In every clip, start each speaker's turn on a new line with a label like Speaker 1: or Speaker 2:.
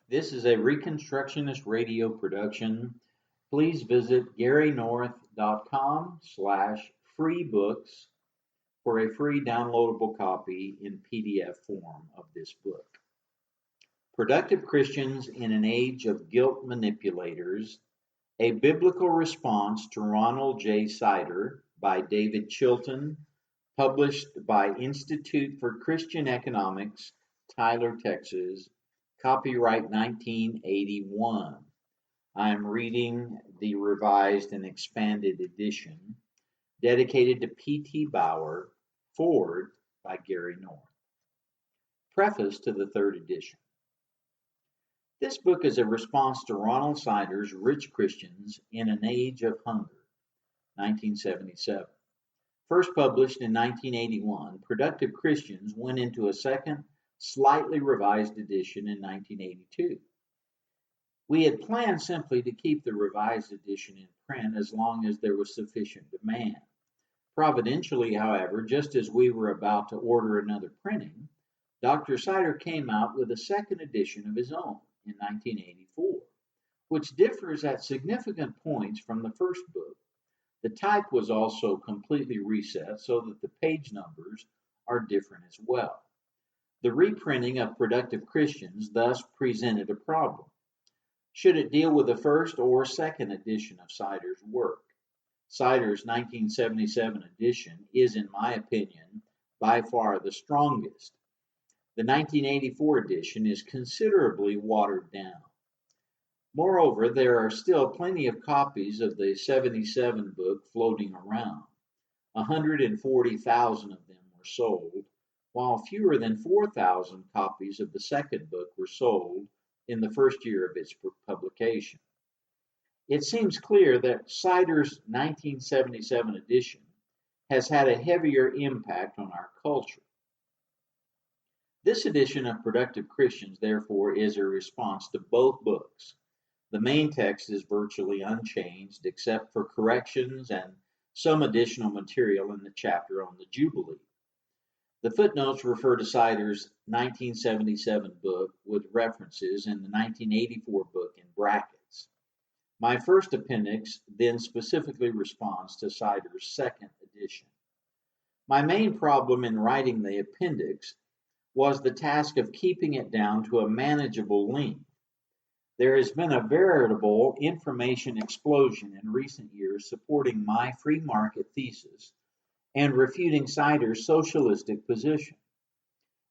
Speaker 1: This is a Reconstructionist radio production. Please visit garynorth.com/freebooks for a free downloadable copy in PDF form of this book. Productive Christians in an Age of Guilt Manipulators, a Biblical Response to Ronald J. Sider by David Chilton, published by Institute for Christian Economics, Tyler, Texas, copyright 1981. I am reading the revised and expanded edition, dedicated to P.T. Bauer, forward by Gary North. Preface to the third edition. This book is a response to Ronald Sider's Rich Christians in an Age of Hunger, 1977. First published in 1981, Productive Christians went into a second, slightly revised edition in 1982. We had planned simply to keep the revised edition in print as long as there was sufficient demand. Providentially, however, just as we were about to order another printing, Dr. Sider came out with a second edition of his own in 1984, which differs at significant points from the first book. The type was also completely reset so that the page numbers are different as well. The reprinting of Productive Christians thus presented a problem. Should it deal with the first or second edition of Sider's work? Sider's 1977 edition is, in my opinion, by far the strongest. The 1984 edition is considerably watered down. Moreover, there are still plenty of copies of the 77 book floating around. 140,000 of them were sold, while fewer than 4,000 copies of the second book were sold in the first year of its publication. It seems clear that Sider's 1977 edition has had a heavier impact on our culture. This edition of Productive Christians, therefore, is a response to both books. The main text is virtually unchanged except for corrections and some additional material in the chapter on the Jubilee. The footnotes refer to Sider's 1977 book with references in the 1984 book in brackets. My first appendix then specifically responds to Sider's second edition. My main problem in writing the appendix was the task of keeping it down to a manageable length. There has been a veritable information explosion in recent years supporting my free market thesis and refuting Sider's socialistic position.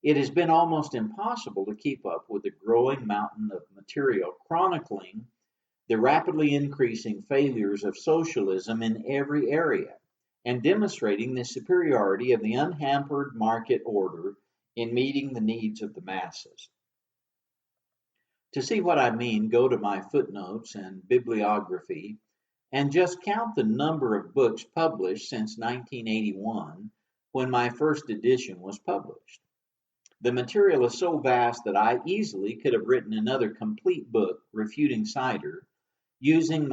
Speaker 1: It has been almost impossible to keep up with the growing mountain of material chronicling the rapidly increasing failures of socialism in every area and demonstrating the superiority of the unhampered market order in meeting the needs of the masses. To see what I mean, go to my footnotes and bibliography and just count the number of books published since 1981 when my first edition was published. The material is so vast that I easily could have written another complete book refuting Sider using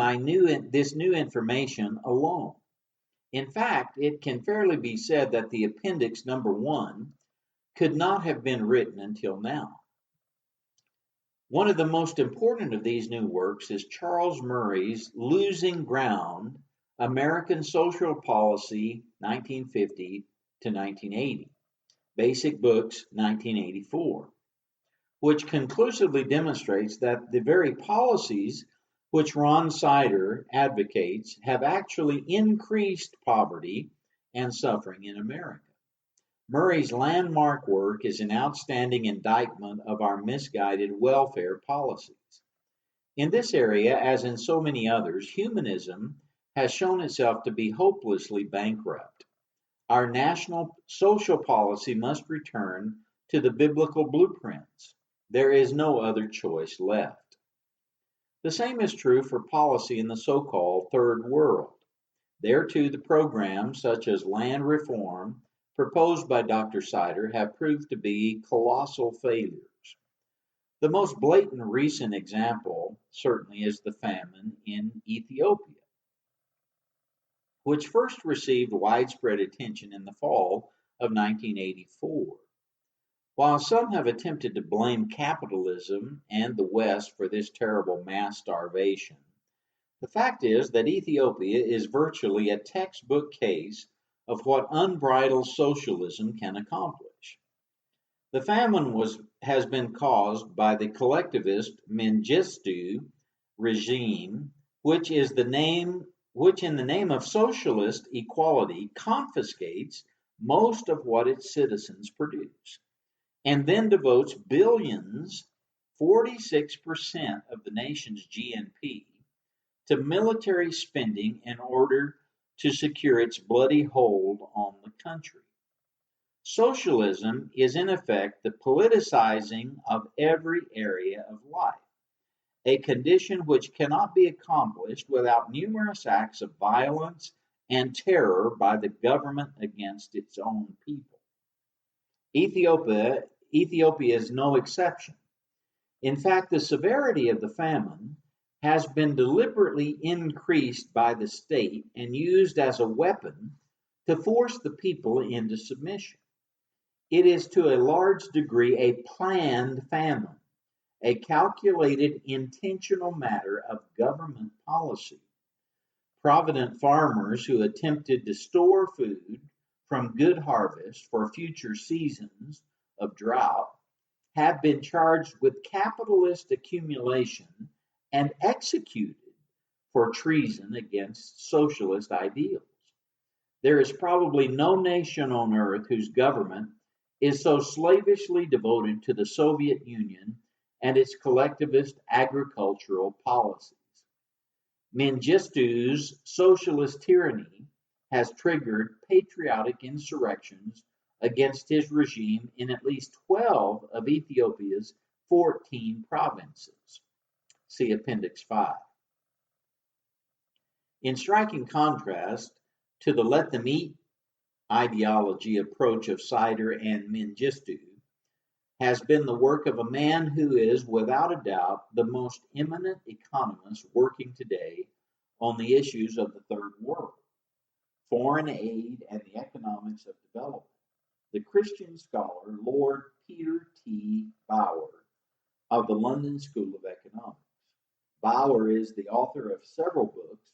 Speaker 1: this new information alone. In fact, it can fairly be said that the appendix number 1 could not have been written until now. One of the most important of these new works is Charles Murray's Losing Ground, American Social Policy, 1950 to 1980, Basic Books, 1984, which conclusively demonstrates that the very policies which Ron Sider advocates have actually increased poverty and suffering in America. Murray's landmark work is an outstanding indictment of our misguided welfare policies. In this area, as in so many others, humanism has shown itself to be hopelessly bankrupt. Our national social policy must return to the biblical blueprints. There is no other choice left. The same is true for policy in the so-called Third World. There too, the programs such as land reform proposed by Dr. Sider have proved to be colossal failures. The most blatant recent example certainly is the famine in Ethiopia, which first received widespread attention in the fall of 1984. While some have attempted to blame capitalism and the West for this terrible mass starvation, the fact is that Ethiopia is virtually a textbook case of what unbridled socialism can accomplish. The famine has been caused by the collectivist Mengistu regime, which in the name of socialist equality confiscates most of what its citizens produce, and then devotes billions, 46% of the nation's GNP, to military spending in order to secure its bloody hold on the country. Socialism is in effect the politicizing of every area of life, a condition which cannot be accomplished without numerous acts of violence and terror by the government against its own people. Ethiopia is no exception. In fact, the severity of the famine has been deliberately increased by the state and used as a weapon to force the people into submission. It is to a large degree a planned famine, a calculated, intentional matter of government policy. Provident farmers who attempted to store food from good harvest for future seasons of drought have been charged with capitalist accumulation and executed for treason against socialist ideals. There is probably no nation on earth whose government is so slavishly devoted to the Soviet Union and its collectivist agricultural policies. Mengistu's socialist tyranny has triggered patriotic insurrections against his regime in at least 12 of Ethiopia's 14 provinces. See Appendix 5. In striking contrast to the let them eat ideology approach of Sider and Mengistu has been the work of a man who is, without a doubt, the most eminent economist working today on the issues of the Third World, foreign aid, and the economics of development, the Christian scholar Lord Peter T. Bauer of the London School of Economics. Bauer is the author of several books,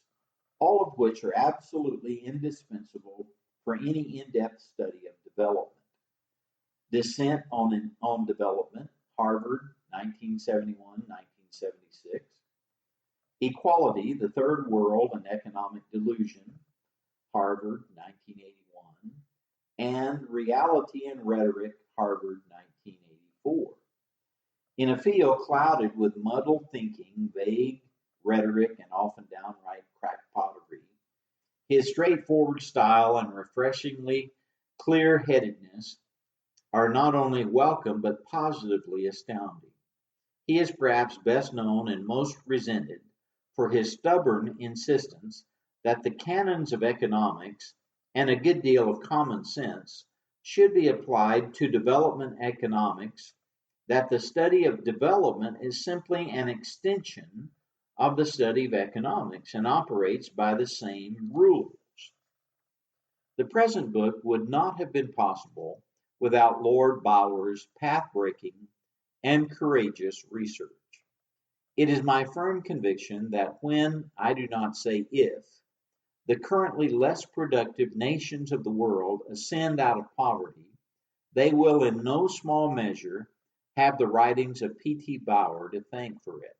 Speaker 1: all of which are absolutely indispensable for any in-depth study of development. Descent on Development, Harvard, 1971-1976. Equality, the Third World and Economic Delusion, Harvard, 1981. And Reality and Rhetoric, Harvard, 1984. In a field clouded with muddled thinking, vague rhetoric, and often downright crackpottery, his straightforward style and refreshingly clear-headedness are not only welcome but positively astounding. He is perhaps best known and most resented for his stubborn insistence that the canons of economics and a good deal of common sense should be applied to development economics, that the study of development is simply an extension of the study of economics and operates by the same rules. The present book would not have been possible without Lord Bauer's path-breaking and courageous research. It is my firm conviction that when, I do not say if, the currently less productive nations of the world ascend out of poverty, they will in no small measure have the writings of P.T. Bauer to thank for it.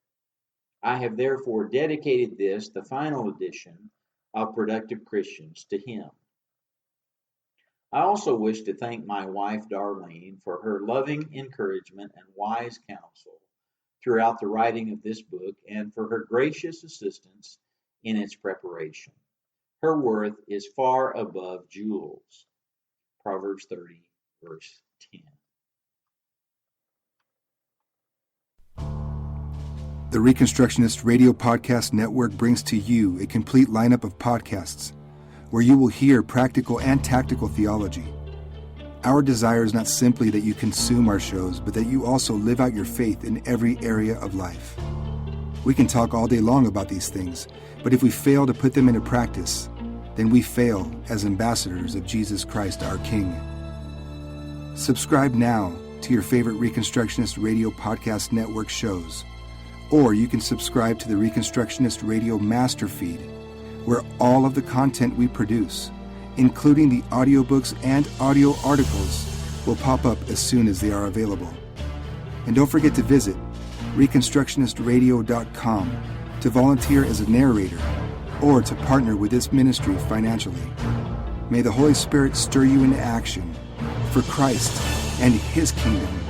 Speaker 1: I have therefore dedicated this, the final edition of Productive Christians, to him. I also wish to thank my wife, Darlene, for her loving encouragement and wise counsel throughout the writing of this book and for her gracious assistance in its preparation. Her worth is far above jewels. Proverbs 30, verse 10.
Speaker 2: The Reconstructionist Radio Podcast Network brings to you a complete lineup of podcasts where you will hear practical and tactical theology. Our desire is not simply that you consume our shows, but that you also live out your faith in every area of life. We can talk all day long about these things, but if we fail to put them into practice, then we fail as ambassadors of Jesus Christ our King. Subscribe now to your favorite Reconstructionist Radio Podcast Network shows. Or you can subscribe to the Reconstructionist Radio Master Feed, where all of the content we produce, including the audiobooks and audio articles, will pop up as soon as they are available. And don't forget to visit ReconstructionistRadio.com to volunteer as a narrator or to partner with this ministry financially. May the Holy Spirit stir you into action for Christ and His kingdom.